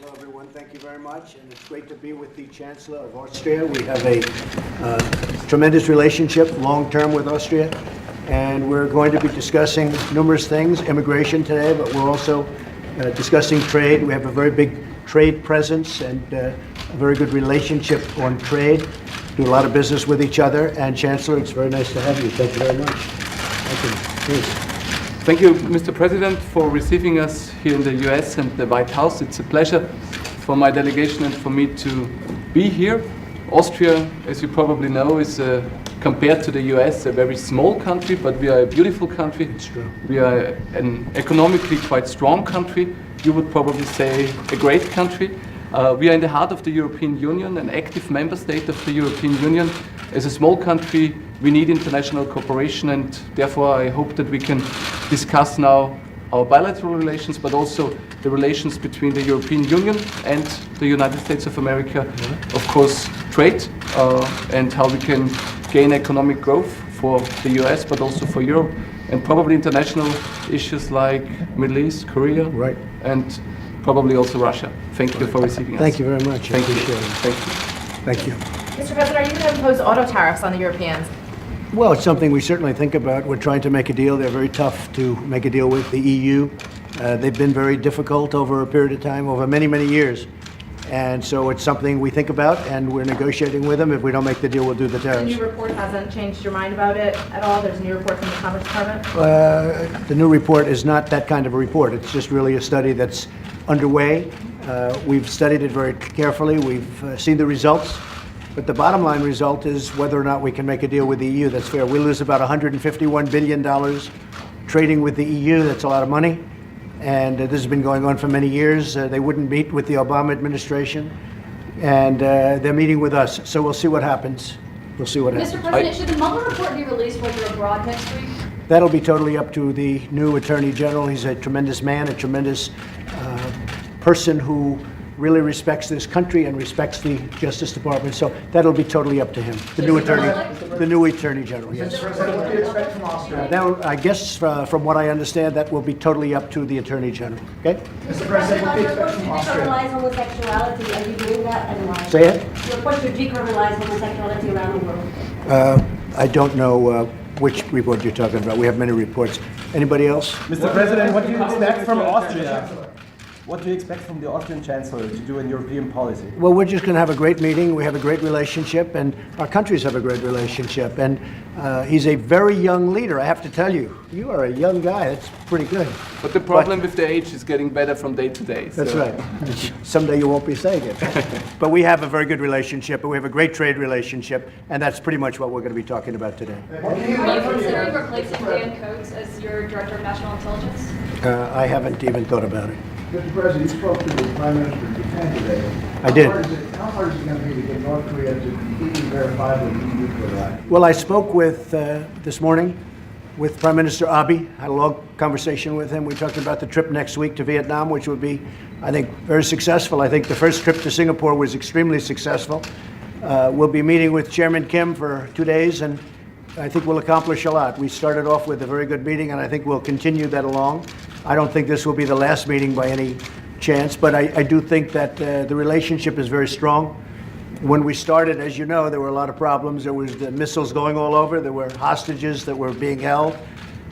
Hello, everyone. Thank you very much. And it's great to be with the Chancellor of Austria. We have a tremendous relationship, long-term, with Austria. And we're going to be discussing numerous things, immigration today, but we're also discussing trade. We have a very big trade presence and a very good relationship on trade. Do a lot of business with each other. And Chancellor, it's very nice to have you. Thank you very much. Thank you. Please. Thank you, Mr. President, for receiving us here in the US and the White House. It's a pleasure for my delegation and for me to be here. Austria, as you probably know, is compared to the US a very small country, but we are a beautiful country. It's true. We are an economically quite strong country. You would probably say a great country. We are in the heart of the European Union, an active member state of the European Union. As a small country, we need international cooperation, and therefore I hope that we can discuss now our bilateral relations, but also the relations between the European Union and the United States of America. Of course, trade and how we can gain economic growth for the US, but also for Europe, and probably international issues like Middle East, Korea, Right. and probably also Russia. Thank you for receiving us. Thank you very much. Thank you. Appreciate it. Thank you. Thank you. Mr. President, are you going to impose auto tariffs on the Europeans? Well, it's something we certainly think about. We're trying to make a deal. They're very tough to make a deal with the EU. They've been very difficult over a period of time, over many, many years. And so it's something we think about, and we're negotiating with them. If we don't make the deal, we'll do the The tariffs. new report hasn't changed your mind about it at all? There's a new report from the Commerce Department? The new report is not that kind of a report. It's just really a study that's underway. We've studied it very carefully. We've seen the results. But the bottom line result is whether or not we can make a deal with the EU that's fair. We lose about $151 billion trading with the EU. That's a lot of money. And this has been going on for many years. They wouldn't meet with the Obama administration. And they're meeting with us. So we'll see what happens. We'll see what happens. Mr. President, should the Mueller report be released while you're abroad next week? That'll be totally up to the new Attorney General. He's a tremendous man, a tremendous person who really respects this country and respects the Justice Department. So that'll be totally up to him. The new Attorney General. Yes. Mr. President, what do you expect from Austria? Now, I guess from what I understand, that will be totally up to the Attorney General. Okay? Mr. President, what do you expect from Austria? Decriminalize homosexuality. Are you doing that, and why? Say it. Your report to decriminalize homosexuality around the world. I don't know which report you're talking about. We have many reports. Anybody else? Mr. President, what do you expect from Austria? What do you expect from the Austrian Chancellor to do in European policy? Well, we're just going to have a great meeting. We have a great relationship, and our countries have a great relationship. And he's a very young leader, I have to tell you. You are a young guy. That's pretty good. But the problem with the age is getting better from day to day. That's so. right. Someday you won't be saying it. But we have a very good relationship, and we have a great trade relationship, and that's pretty much what we're going to be talking about today. Are you considering replacing Dan Coates as your Director of National Intelligence? I haven't even thought about it. Mr. President, you spoke to the Prime Minister of Japan today. I did. How hard is it going to be to get North Korea to completely verifiably denuclearize? Well, I spoke with, this morning, with Prime Minister Abe. Had a long conversation with him. We talked about the trip next week to Vietnam, which would be, I think, very successful. I think the first trip to Singapore was extremely successful. We'll be meeting with Chairman Kim for 2 days, and I think we'll accomplish a lot. We started off with a very good meeting, and I think we'll continue that along. I don't think this will be the last meeting by any chance, but I do think that the relationship is very strong. When we started, as you know, there were a lot of problems. There was the missiles going all over. There were hostages that were being held.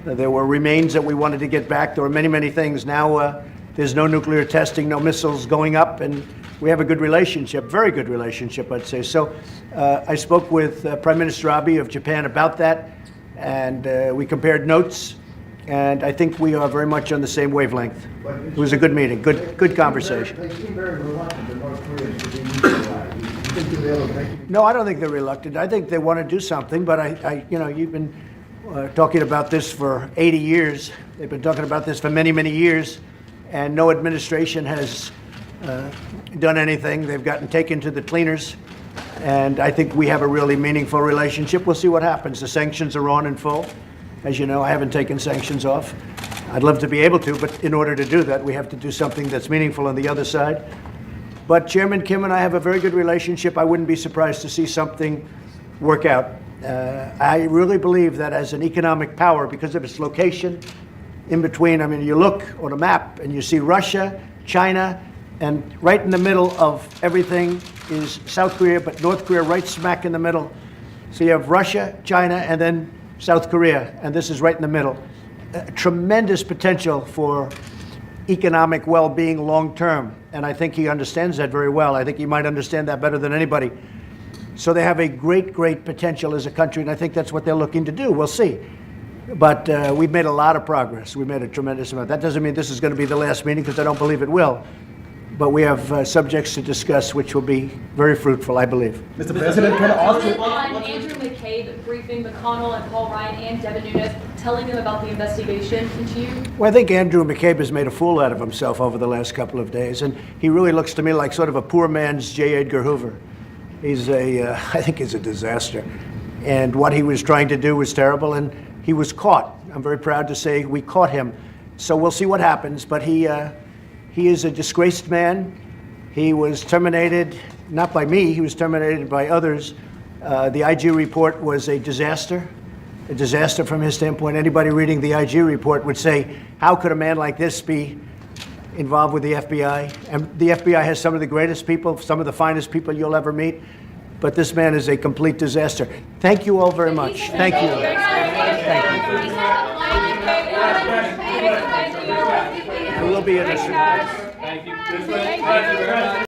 There were remains that we wanted to get back. There were many, many things. Now there's no nuclear testing, no missiles going up, and we have a good relationship, very good relationship, I'd say. So I spoke with Prime Minister Abe of Japan about that, and we compared notes. And I think we are very much on the same wavelength. It was a good meeting, good conversation. They seem very reluctant, the North Koreans, to denuclearize. Do you think you'll be able to make it? No, I don't think they're reluctant. I think they want to do something, but you've been talking about this for 80 years. They've been talking about this for many, many years, and no administration has done anything. They've gotten taken to the cleaners, and I think we have a really meaningful relationship. We'll see what happens. The sanctions are on in full. As you know, I haven't taken sanctions off. I'd love to be able to, but in order to do that, we have to do something that's meaningful on the other side. But Chairman Kim and I have a very good relationship. I wouldn't be surprised to see something work out. I really believe that as an economic power, because of its location in between, I mean, you look on a map and you see Russia, China, And right in the middle of everything is South Korea, but North Korea right smack in the middle. So you have Russia, China, and then South Korea, and this is right in the middle. Tremendous potential for economic well-being long-term, and I think he understands that very well. I think he might understand that better than anybody. So they have a great, great potential as a country, and I think that's what they're looking to do. We'll see. But we've made a lot of progress. We've made a tremendous amount. That doesn't mean this is going to be the last meeting, because I don't believe it will. But we have subjects to discuss which will be very fruitful, I believe. Mr. President, can Austria... On Andrew McCabe briefing McConnell and Paul Ryan and Devin Nunes, telling them about the investigation into you? Well, I think Andrew McCabe has made a fool out of himself over the last couple of days, and he really looks to me like sort of a poor man's J. Edgar Hoover. He's I think he's a disaster. And what he was trying to do was terrible, and he was caught. I'm very proud to say we caught him. So we'll see what happens, but he is a disgraced man. He was terminated, not by me, he was terminated by others. The IG report was a disaster from his standpoint. Anybody reading the IG report would say, how could a man like this be involved with the FBI? And the FBI has some of the greatest people, some of the finest people you'll ever meet, but this man is a complete disaster. Thank you all very much. Thank you. I will be innocent. Thank you.